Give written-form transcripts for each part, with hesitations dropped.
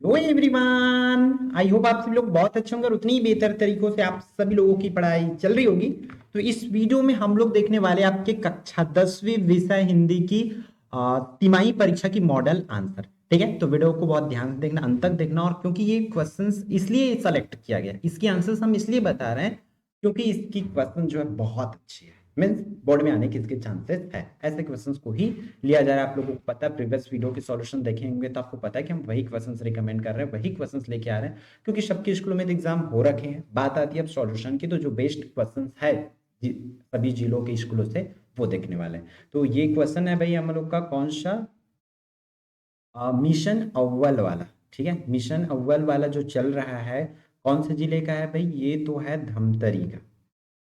तो everyone, I hope आप सभी लोग बहुत अच्छे होंगे और उतनी ही बेहतर तरीकों से आप सभी लोगों की पढ़ाई चल रही होगी। तो इस वीडियो में हम लोग देखने वाले हैं आपके कक्षा 10वीं विषय हिंदी की तिमाही परीक्षा की मॉडल आंसर। ठीक है, तो वीडियो को बहुत ध्यान से देखना, अंत तक देखना। और क्योंकि ये क्वेश्चंस इसलिए सेलेक्ट किया गया, इसकी आंसर्स हम इसलिए बता रहे हैं क्योंकि इसकी क्वेश्चन जो है बहुत अच्छी है, मीन्स बोर्ड में आने के इसके चांसेस है। ऐसे क्वेश्चंस को ही लिया जा रहा है। आप लोगों को पता है, प्रीवियस वीडियो के सॉल्यूशन देखेंगे तो आपको पता है कि हम वही क्वेश्चंस रिकमेंड कर रहे हैं, वही क्वेश्चंस लेके आ रहे हैं, क्योंकि सबके स्कूलों में एग्जाम हो रखे हैं। बात आती है अब सॉल्यूशन की, तो जो बेस्ट क्वेश्चंस है सभी जिलों के स्कूलों से वो देखने वाले हैं। तो ये क्वेश्चन है भाई हम लोग का कौन सा, मिशन अव्वल वाला। ठीक है, मिशन अव्वल वाला जो चल रहा है कौन से जिले का है भाई, ये तो है धमतरी का।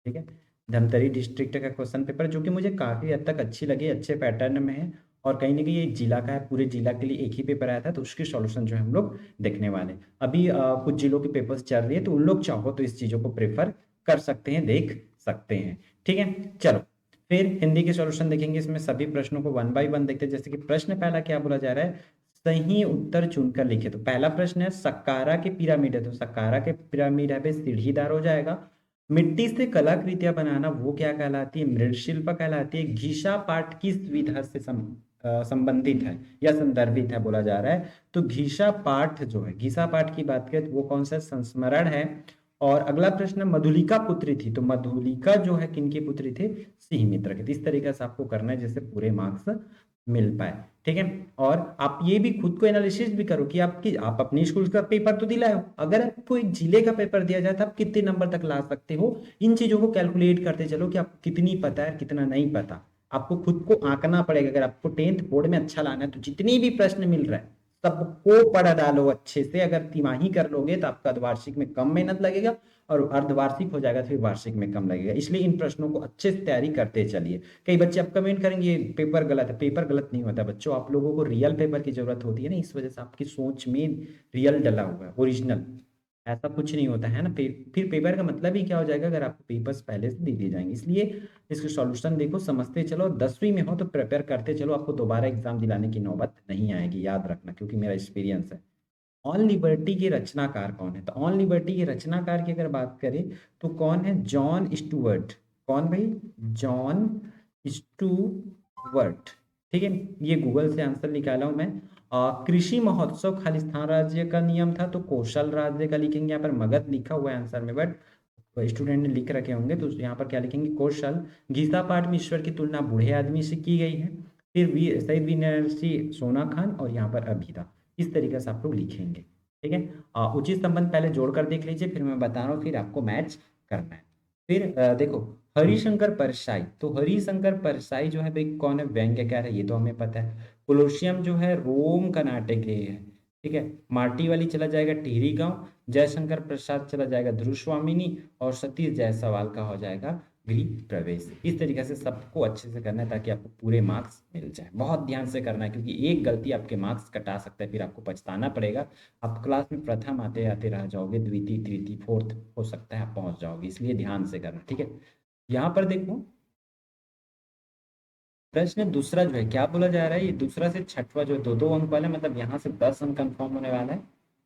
ठीक है, धमतरी डिस्ट्रिक्ट का क्वेश्चन पेपर, जो कि मुझे काफी हद तक अच्छी लगी, अच्छे पैटर्न में है। और कहीं ना कहीं ये जिला का है, पूरे जिला के लिए एक ही पेपर आया था, तो उसके सॉल्यूशन जो है हम लोग देखने वाले। अभी कुछ जिलों के पेपर्स चल रही है, तो उन लोग चाहो तो इस चीजों को प्रेफर कर सकते हैं, देख सकते हैं। ठीक है, चलो फिर हिंदी के सॉल्यूशन देखेंगे। इसमें सभी प्रश्नों को वन बाय वन देखते हैं। जैसे कि प्रश्न पहला क्या बोला जा रहा है, सही उत्तर चुनकर लिखे। तो पहला प्रश्न है सक्कारा के पिरामिड है, तो सक्कारा के पिरामिड है भाई सीढ़ीदार हो जाएगा। मिट्टी से कलाकृतियां बनाना वो क्या कहलाती है, मृৎशिल्प कहलाती है। घिसा पाठ किस विधा से संबंधित है या संदर्भित है बोला जा रहा है। तो घिसा पाठ जो है, घिसा पाठ की बात करें तो वो कौन सा संस्मरण है। और अगला प्रश्न, मधुलिका पुत्री थी, तो मधुलिका जो है किनकी पुत्री थे, सिंह मित्र के। तो इस तरीके से आपको करना है जैसे पूरे मार्क्स मिल पाए। ठीक है, और आप ये भी खुद को एनालिसिस भी करो कि आप अपनी स्कूल का पेपर तो दिलाए हो, अगर आपको एक जिले का पेपर दिया जाए तो आप कितने नंबर तक ला सकते हो। इन चीजों को कैलकुलेट करते चलो कि आपको कितनी पता है कितना नहीं पता। आपको खुद को आंकना पड़ेगा। अगर आपको 10th बोर्ड में अच्छा लाना है तो जितनी भी प्रश्न मिल रहा है सबको पढ़ डालो अच्छे से। अगर तिमाही कर लोगे तो आपका अर्धवार्षिक में कम मेहनत लगेगा, और अर्धवार्षिक हो जाएगा तो फिर वार्षिक में कम लगेगा। इसलिए इन प्रश्नों को अच्छे से तैयारी करते चलिए। कई बच्चे अब कमेंट करेंगे ये पेपर गलत है। पेपर गलत नहीं होता बच्चों, आप लोगों को रियल पेपर की जरूरत होती है ना, इस वजह से आपकी सोच में रियल डला हुआ है, ओरिजिनल। ऐसा कुछ नहीं होता है ना। फिर पेपर का मतलब ही क्या हो जाएगा अगर आपको पेपर्स पहले से दे दिए जाएंगे। इसलिए इसके सॉल्यूशन देखो, समझते चलो। 10वीं में हो तो प्रिपेयर करते चलो, आपको दोबारा एग्जाम दिलाने की नौबत नहीं आएगी, याद रखना, क्योंकि मेरा एक्सपीरियंस है। ऑन लिबर्टी के रचनाकार कौन है, तो ऑन लिबर्टी के रचनाकार की अगर बात करें तो कौन है, जॉन स्टुअर्ट। कौन भाई, जॉन स्टुअर्ट। ठीक है, ये गूगल से आंसर निकाला हूं मैं। कृषि महोत्सव खालिस्तान राज्य का नियम था, तो कौशल राज्य का लिखेंगे। यहाँ पर मगध लिखा हुआ है आंसर में, बट स्टूडेंट ने लिख रखे होंगे, तो यहाँ पर क्या लिखेंगे, कौशल। गीता पाठ में ईश्वर की तुलना बूढ़े आदमी से की गई है। फिर शहीद वीर सिंह सोना खान, और यहाँ पर अभिदा। इस तरीके से आप लोग लिखेंगे। ठीक है, उचित संबंध पहले जोड़कर देख लीजिए, फिर मैं बता रहा हूँ, फिर आपको मैच करना है। फिर देखो, हरिशंकर परसाई, तो हरिशंकर परसाई जो है भाई कौन है, व्यंग्यकार है, ये तो हमें पता है। कोलोशियम जो है रोम का नाटक है। ठीक है, माटी वाली चला जाएगा टिहरी गांव। जयशंकर प्रसाद चला जाएगा ध्रुव स्वामिनी, और सतीश जायसवाल का हो जाएगा गृह प्रवेश। इस तरीके से सबको अच्छे से करना है ताकि आपको पूरे मार्क्स मिल जाए। बहुत ध्यान से करना है, क्योंकि एक गलती आपके मार्क्स कटा सकता है, फिर आपको पछताना पड़ेगा। आप क्लास में प्रथम आते आते रह जाओगे, द्वितीय तृतीय फोर्थ हो सकता है आप पहुंच जाओगे, इसलिए ध्यान से करना। ठीक है, यहाँ पर देखो प्रश्न दूसरा जो है क्या बोला जा रहा है, ये दूसरा से छठवा जो दो दो अंक वाला है, मतलब यहाँ से 10 अंक कंफर्म होने वाला है।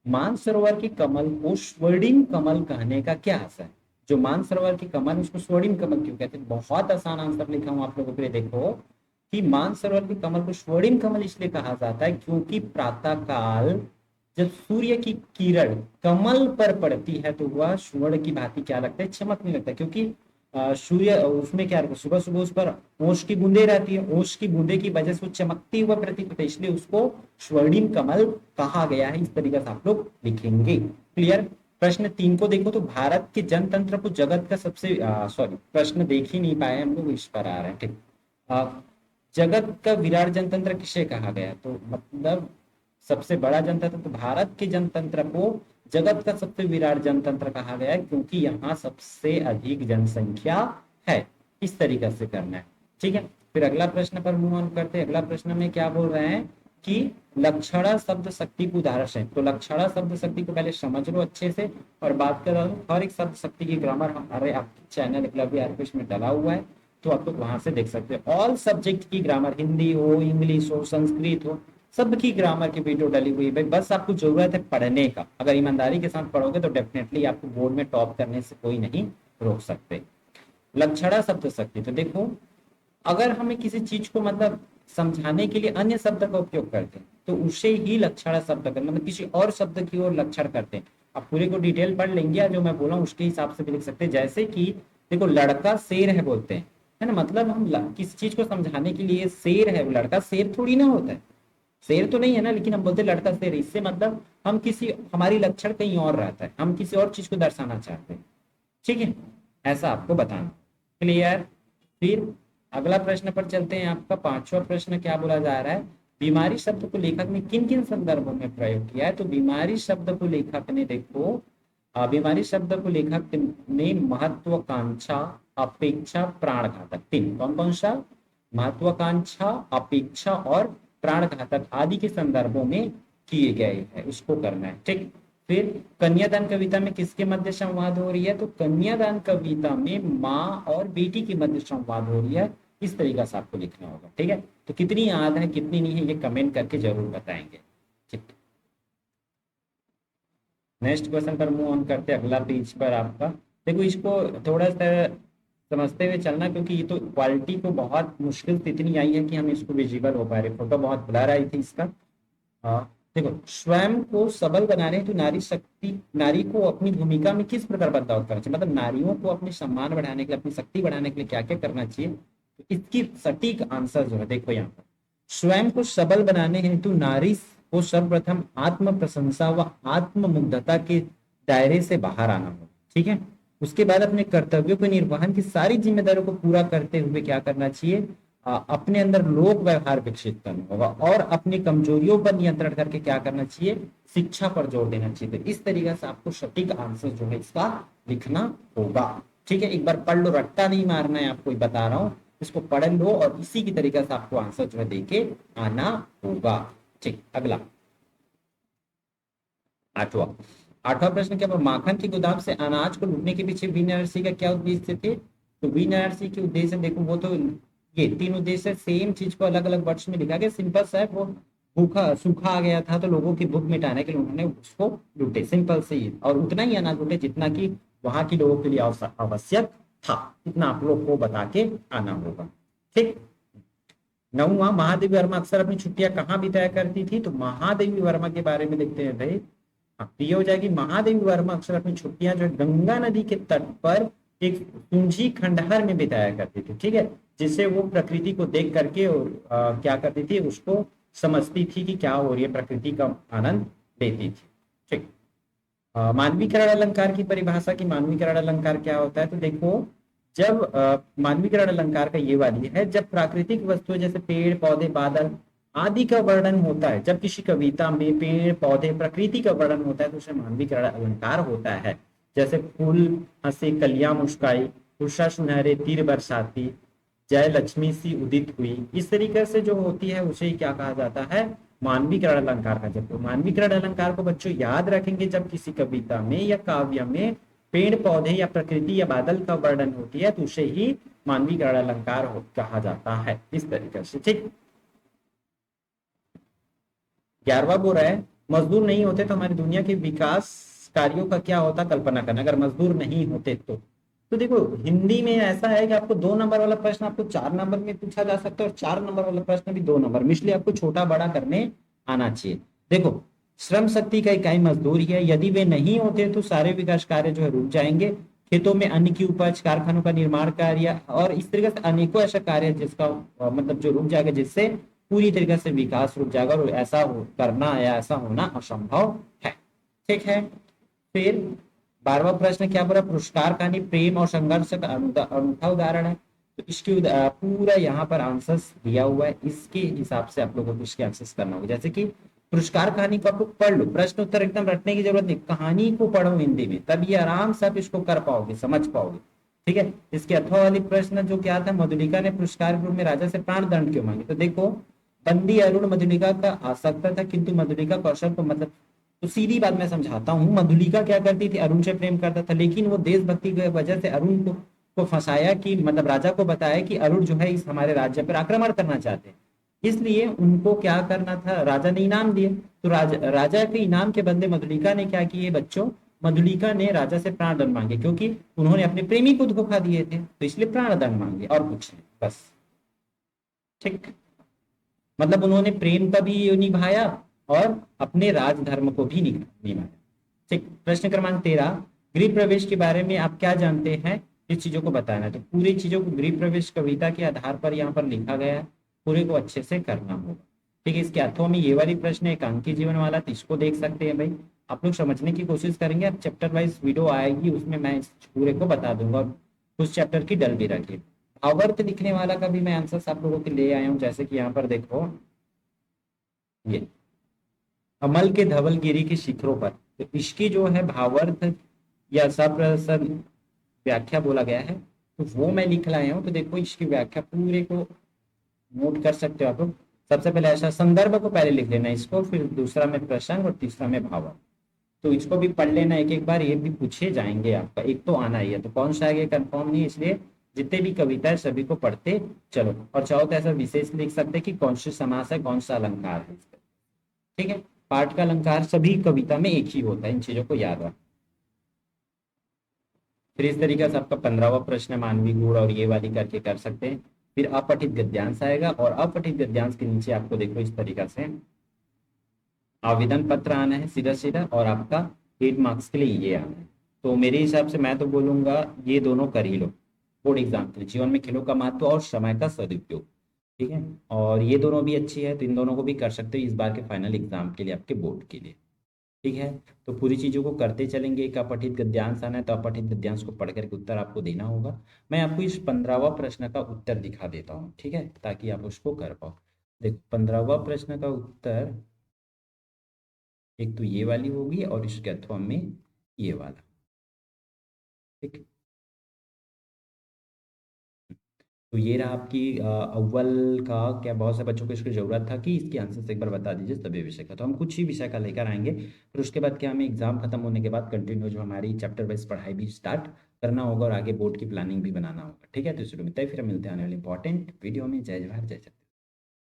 मानसरोवर की कमल को स्वर्णिम कमल कहने का क्या असर है। जो मानसरोवर की कमल, उसको स्वर्णिम कमल क्यों कहते हैं। बहुत आसान आंसर लिखा हूं आप लोगों के लिए, देखो कि मानसरोवर की कमल को स्वर्णिम कमल इसलिए कहा जाता है क्योंकि प्रातः काल जब सूर्य की किरण कमल पर पड़ती है तो वह स्वर्ण की भांति क्या लगता है, चमकने लगता है। क्योंकि सूर्य उसमें क्या रहता है, सुबह सुबह उस पर ओस की बूंदे रहती है, ओस की बूंदे की वजह से वो चमकती हुआ प्रतीत होता है, इसलिए उसको स्वर्णिम कमल कहा गया है। इस तरीके से आप लोग लिखेंगे। क्लियर। प्रश्न 3 को देखो, तो भारत के जनतंत्र को जगत का सबसे सॉरी, प्रश्न देख ही नहीं पाए हम लोग, इस पर आ रहे हैं। ठीक, जगत का विराट जनतंत्र किसे कहा गया, तो मतलब सबसे बड़ा जनतंत्र, तो भारत के जनतंत्र को जगत का सबसे विराट जनतंत्र कहा गया है, क्योंकि यहाँ सबसे अधिक जनसंख्या है। इस तरीके से करना है। ठीक है, फिर अगला प्रश्न पर मूव ऑन करते हैं। अगला प्रश्न में क्या बोल रहे हैं कि लक्षणा शब्द शक्ति को उदाहरण है। तो लक्षणा शब्द शक्ति को पहले समझ लो अच्छे से, और बात कर रहा हूँ हर एक शब्द शक्ति की ग्रामर हमारे आपके चैनल एकलव्य आरपीएस में डाला हुआ है, तो आप लोग वहां से देख सकते हो। ऑल सब्जेक्ट की ग्रामर, हिंदी हो, इंग्लिश हो, संस्कृत हो, शब्द की ग्रामर की वीडियो डली हुई है भाई, बस आपको जरूरत है पढ़ने का। अगर ईमानदारी के साथ पढ़ोगे तो डेफिनेटली आपको बोर्ड में टॉप करने से कोई नहीं रोक सकते। लक्षणा शब्द शक्ति, तो देखो अगर हमें किसी चीज को मतलब समझाने के लिए अन्य शब्द का उपयोग करते हैं तो उसे ही लक्षण शब्द करते, मतलब किसी और शब्द की ओर लक्षण करते हैं। आप पूरे को डिटेल पढ़ लेंगे या जो मैं बोला उसके हिसाब से भी लिख सकते हैं। जैसे कि देखो लड़का शेर है बोलते हैं, है ना, मतलब हम किसी चीज को समझाने के लिए शेर है, लड़का शेर थोड़ी ना होता है, शेर तो नहीं है ना, लेकिन हम बोलते हैं लड़का शेर, इससे मतलब हम किसी, हमारी लक्षण कहीं और रहता है, हम किसी और चीज को दर्शाना चाहते हैं। ठीक है, ऐसा आपको बताना। क्लियर। फिर अगला प्रश्न पर चलते हैं। आपका पांचवा प्रश्न क्या बोला जा रहा है, बीमारी शब्द को लेखक ने किन किन संदर्भों में प्रयोग किया है। तो बीमारी शब्द को लेखक ने देखो, बीमारी शब्द को लेखक ने महत्वाकांक्षा, अपेक्षा, प्राणघातक, तीन, कौन कौन सा, महत्वाकांक्षा, अपेक्षा और प्राणघातक आदि के संदर्भों में किए गए हैं, उसको करना है। ठीक। फिर कन्यादान कविता में किसके मध्य संवाद हो रही है, तो कन्यादान कविता में माँ और बेटी के मध्य संवाद हो रही है। इस तरीके से आपको लिखना होगा। ठीक है, तो कितनी याद है कितनी नहीं है ये कमेंट करके जरूर बताएंगे। ठीक, नेक्स्ट क्वेश्चन पर मूव ऑन करते हैं। अगला पेज पर आपका देखो, इसको थोड़ा सा समझते हुए चलना, क्योंकि ये तो क्वालिटी को बहुत मुश्किल से इतनी आई है कि हम इसको विजिबल हो पा रहे, फोटो बहुत ब्लर आई थी इसका। देखो, स्वयं को सबल बनाने हेतु नारी शक्ति, नारी को अपनी भूमिका में किस प्रकार बदलाव करना चाहिए, मतलब नारियों को अपने सम्मान बढ़ाने के लिए, अपनी शक्ति बढ़ाने के लिए क्या क्या करना चाहिए। तो इसकी सटीक आंसर जो है देखो यहाँ पर, स्वयं को सबल बनाने हेतु नारी को सर्वप्रथम आत्म प्रशंसा व आत्म मुग्धता के दायरे से बाहर आना होगा। ठीक है, उसके बाद अपने कर्तव्यों के निर्वहन की सारी जिम्मेदारियों को पूरा करते हुए क्या करना चाहिए, अपने अंदर लोक व्यवहार विकसित करना होगा और अपनी कमजोरियों पर नियंत्रण करके क्या करना चाहिए, शिक्षा पर जोर देना चाहिए। तो इस तरीके से आपको सटीक आंसर जो है इसका लिखना होगा। ठीक है, एक बार पढ़ लो, रट्टा नहीं मारना है, आपको बता रहा हूँ, इसको पढ़ लो और इसी की तरीके से आपको आंसर जो है देके आना होगा। ठीक, अगला आठवां आठवां प्रश्न क्या, माखन के गोदाम से अनाज को लूटने के पीछे वी नरसिंह का क्या उद्देश्य थे। तो वी नरसिंह के उद्देश्य देखो, वो तो ये तीन उद्देश्य सेम चीज को अलग अलग वर्ड्स में लिखा गया, सिंपल सा है। वो भूखा सूखा आ गया था तो लोगों की भूख मिटाने के लिए उन्होंने उसको लूटे, सिंपल से ही, और उतना ही अनाज लूटे जितना कि वहां के लोगों के लिए आवश्यक था। इतना आप लोग को बता के आना होगा। ठीक। नौवां, महादेवी वर्मा अक्सर अपनी छुट्टियां कहाँ बिताया करती थी। तो महादेवी वर्मा के बारे में देखते हैं भाई। ये हो जाएगी, महादेवी वर्मा अक्सर अपनी छुट्टियां जो गंगा नदी के तट पर एक सूंझी खंडहर में बिताया करती थी। ठीक है, जिससे वो प्रकृति को देख करके और क्या करती थी, उसको समझती थी कि क्या हो रही है, प्रकृति का आनंद लेती थी। ठीक। मानवीकरण अलंकार की परिभाषा की, मानवीकरण अलंकार क्या होता है। तो देखो, जब मानवीकरण अलंकार का ये वाली है, जब प्राकृतिक वस्तुएं जैसे पेड़ पौधे बादल आदि का वर्णन होता है, जब किसी कविता में पेड़ पौधे प्रकृति का वर्णन होता है तो उसे मानवीकरण अलंकार होता है। जैसे फूल हंसे कलियां मुस्काई, उषा सुनहरे तीर बरसाती, जय लक्ष्मी सी उदित हुई, इस तरीके से जो होती है उसे क्या कहा जाता है, मानवीकरण अलंकार का। जब मानवीकरण अलंकार को बच्चों याद रखेंगे, जब किसी कविता में या काव्य में पेड़ पौधे या प्रकृति या बादल का वर्णन होती है तो उसे ही मानवीकरण अलंकार कहा जाता है, इस तरीके से। ठीक। 11वां बोल रहा है, मजदूर नहीं होते तो हमारी दुनिया के विकास कार्यों का क्या होता, कल्पना करना, अगर मजदूर नहीं होते तो देखो हिंदी में ऐसा है कि आपको 2 नंबर वाला प्रश्न आपको 4 नंबर में पूछा जा सकता है और 4 नंबर वाला प्रश्न भी 2 नंबर में, इसलिए आपको छोटा बड़ा करने आना चाहिए। देखो, श्रम शक्ति का इकाई मजदूर है, यदि वे नहीं होते तो सारे विकास कार्य जो है रुक जाएंगे। खेतों में अन्न की उपज, कारखानों का निर्माण कार्य और इस तरीके से अनेकों ऐसा कार्य जिसका मतलब जो रुक जाएगा, जिससे पूरी तरीके से विकास रुक जाएगा और ऐसा करना या ऐसा होना असंभव है। ठीक है। फिर 12वां प्रश्न क्या बोला, पुरस्कार कहानी प्रेम और संघर्ष का अनूठा उदाहरण है। तो इसकी पूरा यहाँ पर आंसर्स दिया हुआ है, इसके हिसाब से आप लोगों को इसके आंसर्स करना होगा। जैसे कि पुरस्कार कहानी को आप लोग पढ़ लो, प्रश्न उत्तर एकदम रटने की जरूरत नहीं, कहानी को पढ़ो हिंदी में, तब ये आराम से आप इसको कर पाओगे, समझ पाओगे। ठीक है, इसके अथवा वाली प्रश्न जो क्या था, मधुलिका ने पुरस्कार के रूप में राजा से प्राण दंड क्यों मांगे। तो देखो, बंदी अरुण मधुलिका का आ सकता था, किंतु मधुलिका कौशल को मतलब, तो सीधी बात मैं समझाता हूँ, मधुलिका क्या करती थी, अरुण से प्रेम करता था, लेकिन वो देशभक्ति की वजह से अरुण को फंसाया कि मतलब राजा को बताया कि अरुण जो है इस हमारे राज्य पर आक्रमण करना चाहते हैं। इसलिए उनको क्या करना था, राजा ने इनाम दिए। तो राजा के इनाम के बदले मधुलिका ने क्या किए बच्चों, मधुलिका ने राजा से प्राण दंड मांगे, क्योंकि उन्होंने अपने प्रेमी को धोखा दिए थे, तो इसलिए प्राण दंड मांगे और कुछ नहीं, बस। ठीक, मतलब उन्होंने प्रेम का भी निभाया और अपने राजधर्म को भी निभाया। ठीक, प्रश्न क्रमांक 13, गृह प्रवेश के बारे में आप क्या जानते हैं, इस चीजों को बताना है। तो पूरी चीजों को गृह प्रवेश कविता के आधार पर यहाँ पर लिखा गया है, पूरे को अच्छे से करना होगा। ठीक है, इसके अर्थों में ये वाली प्रश्न एकांकी जीवन वाला, तो इसको देख सकते हैं भाई, आप लोग समझने की कोशिश करेंगे। अब चैप्टर वाइज वीडियो आएगी, उसमें मैं इस पूरे को बता दूंगा, और उस चैप्टर की डल भी रखिए। भावार्थ लिखने वाला का भी मैं आंसर आप लोगों के ले आया हूँ, जैसे कि यहाँ पर देखो, ये अमल के धवलगिरी के शिखरों पर, तो इसकी जो है भावार्थ या सप्रसद व्याख्या बोला गया है, तो वो मैं लिख लाया हूँ। तो देखो इसकी व्याख्या पूरे को नोट कर सकते हो आप लोग। सबसे पहले ऐसा संदर्भ को पहले लिख लेना इसको, फिर दूसरा में प्रसंग और तीसरा में भावार्थ। तो इसको भी पढ़ लेना एक एक बार, ये भी पूछे जाएंगे आपका, एक तो आना ही है, तो कौन सा आगे कंफर्म नहीं है, इसलिए जितने भी कविता है सभी को पढ़ते चलो। और चाहो तो ऐसा विशेष लिख सकते हैं कि कौन सा समास है, कौन सा अलंकार है। ठीक है, पाठ का अलंकार सभी कविता में एक ही होता है, इन चीजों को याद रख। फिर इस तरीके से आपका 15वां प्रश्न है, मानवीय गुण और ये वाली करके कर सकते हैं। फिर अपठित गद्यांश आएगा, और अपठित गद्यांश के नीचे आपको देखो इस तरीका से आवेदन पत्र आना है सीधा सीधा, और आपका 8 मार्क्स के लिए ये आना है। तो मेरे हिसाब से मैं तो बोलूंगा ये दोनों कर ही लो बोर्ड एग्जाम के लिए, जीवन में खेलों का महत्व और समय का सदुपयोग। ठीक है, और ये दोनों भी अच्छी है, तो इन दोनों को भी कर सकते हो इस बार के फाइनल एग्जाम के लिए, आपके बोर्ड के लिए। ठीक है, तो पूरी चीज़ों को करते चलेंगे। एक अपठित गद्यांश आना है, तो अपठित गद्यांश को पढ़ करके उत्तर आपको देना होगा। मैं आपको इस 15वां प्रश्न का उत्तर दिखा देता हूँ, ठीक है, ताकि आप उसको कर पाओ। देखो 15वां प्रश्न का उत्तर, एक तो ये वाली होगी और इसके अथवा में ये वाला। ठीक, तो ये रहा आपकी अव्वल का। क्या बहुत से बच्चों को इसकी ज़रूरत था कि इसके आंसर से एक बार बता दीजिए सभी विषय का, तो हम कुछ ही विषय का लेकर आएंगे। फिर उसके बाद क्या, हमें एग्जाम खत्म होने के बाद कंटिन्यू जो हमारी चैप्टर वाइज पढ़ाई भी स्टार्ट करना होगा, और आगे बोर्ड की प्लानिंग भी बनाना होगा। ठीक है, तो इसको मिलता है, फिर हम मिलते हैं आने वाले इंपॉर्टेंट वीडियो में। जय जवाहर जय छत्तीसगढ़।